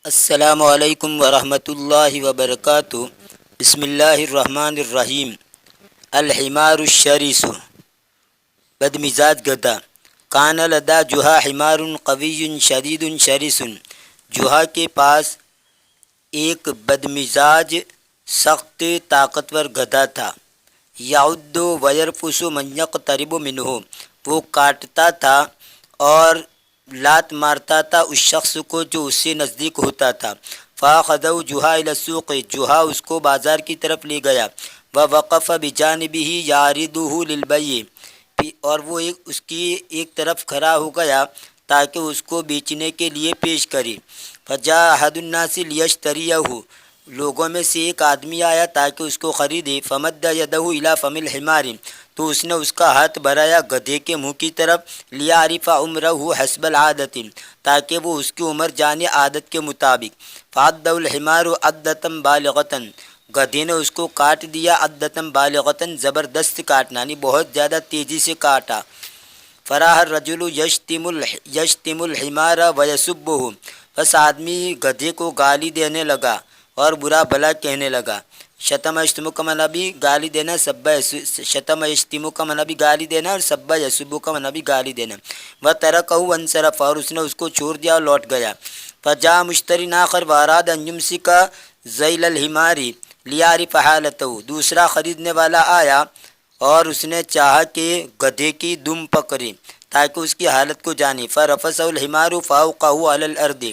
السلام علیکم ورحمۃ اللہ وبرکاتہ۔ بسم اللہ الرحمن الرحیم۔ الحمار الشریس، بدمزاج گدھا۔ کان لدا جوہا حمار قوی شدید شریس، جوہا کے پاس ایک بدمزاج سخت طاقتور گدھا تھا۔ یعد ویرفس من یقترب منہ، وہ کاٹتا تھا اور لات مارتا تھا اس شخص کو جو اس سے نزدیک ہوتا تھا۔ فاخذوا جوہا الی السوق، جوہا اس کو بازار کی طرف لے گیا۔ ووقف بجانبہ یعرضہ للبیع، اور وہ اس کی ایک طرف کھڑا ہو گیا تاکہ اس کو بیچنے کے لیے پیش کرے۔ فجاء احد الناس لیشتریہ، لوگوں میں سے ایک آدمی آیا تاکہ اس کو خریدے۔ فمد یدہ الی فم الحمار، تو اس نے اس کا ہاتھ بڑھایا گدھے کے منہ کی طرف۔ لیعرف عمرہ حسب العادۃ، تاکہ وہ اس کی عمر جانے عادت کے مطابق۔ فعدہ الحمار عدۃ بالغۃ، گدھے نے اس کو کاٹ دیا عدۃ بالغۃ، زبردست کاٹنا، یعنی بہت زیادہ تیزی سے کاٹا۔ فراح الرجل یشتم الحمار ویسبہ، بس آدمی گدھے کو گالی دینے لگا اور برا بھلا کہنے لگا۔ شتم یشتم کا معنی بھی گالی دینا، شتم یشتم کا معنی بھی گالی دینا اور سب یسب کا معنی بھی گالی دینا۔ وترکہ وانصرف، اور اس نے اس کو چھوڑ دیا اور لوٹ گیا۔ فجاء مشتری آخر واراد ان یمسک ذیل الحمار لیعرف حالتہ، دوسرا خریدنے والا آیا اور اس نے چاہا کہ گدھے کی دم پکڑے تاکہ اس کی حالت کو جانے۔ فرفسہ الحمار فوقہ علی الارض،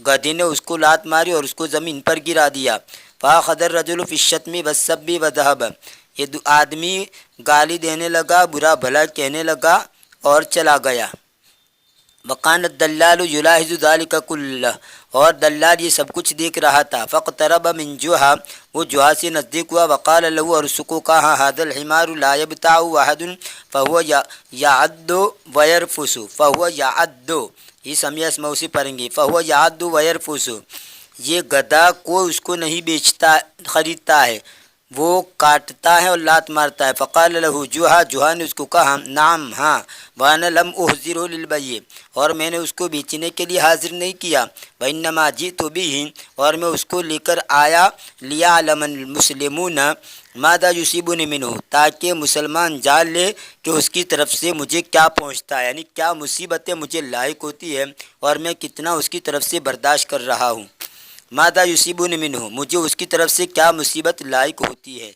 گدھے نے اس کو لات ماری اور اس کو زمین پر گرا دیا۔ فاخذ الرجل فی الشتم والسب وذهب، یہ آدمی گالی دینے لگا، برا بھلا کہنے لگا اور چلا گیا۔ وکان الدلال یلاحظ ذلک کلہ، اور دلال یہ سب کچھ دیکھ رہا تھا۔ فاقترب من جوہا، وہ جوہا سے نزدیک ہوا۔ وقال له، اور اس کو کہا، ھذا الحمار لا یبتاع احد فهو یعد ویرفس، فهو یعد، یہ سمیع اسماء سے پڑھیں گے، فهو یعد ویرفس، یہ گدھا کوئی اس کو نہیں بیچتا خریدتا ہے، وہ کاٹتا ہے اور لات مارتا ہے۔ فقال له جوہا، جوہا نے اس کو کہا، نعم ہاں، وانا لم احضره للبیع، اور میں نے اس کو بیچنے کے لیے حاضر نہیں کیا۔ وانما جئت به، اور میں اس کو لے کر آیا، لیعلم المسلمون ماذا یصیبنی منہ، تاکہ مسلمان جان لے کہ اس کی طرف سے مجھے کیا پہنچتا ہے، یعنی کیا مصیبتیں مجھے لاحق ہوتی ہے اور میں کتنا اس کی طرف سے برداشت کر رہا ہوں۔ ماذا یصیبنی منہ، مجھے اس کی طرف سے کیا مصیبت لاحق ہوتی ہے۔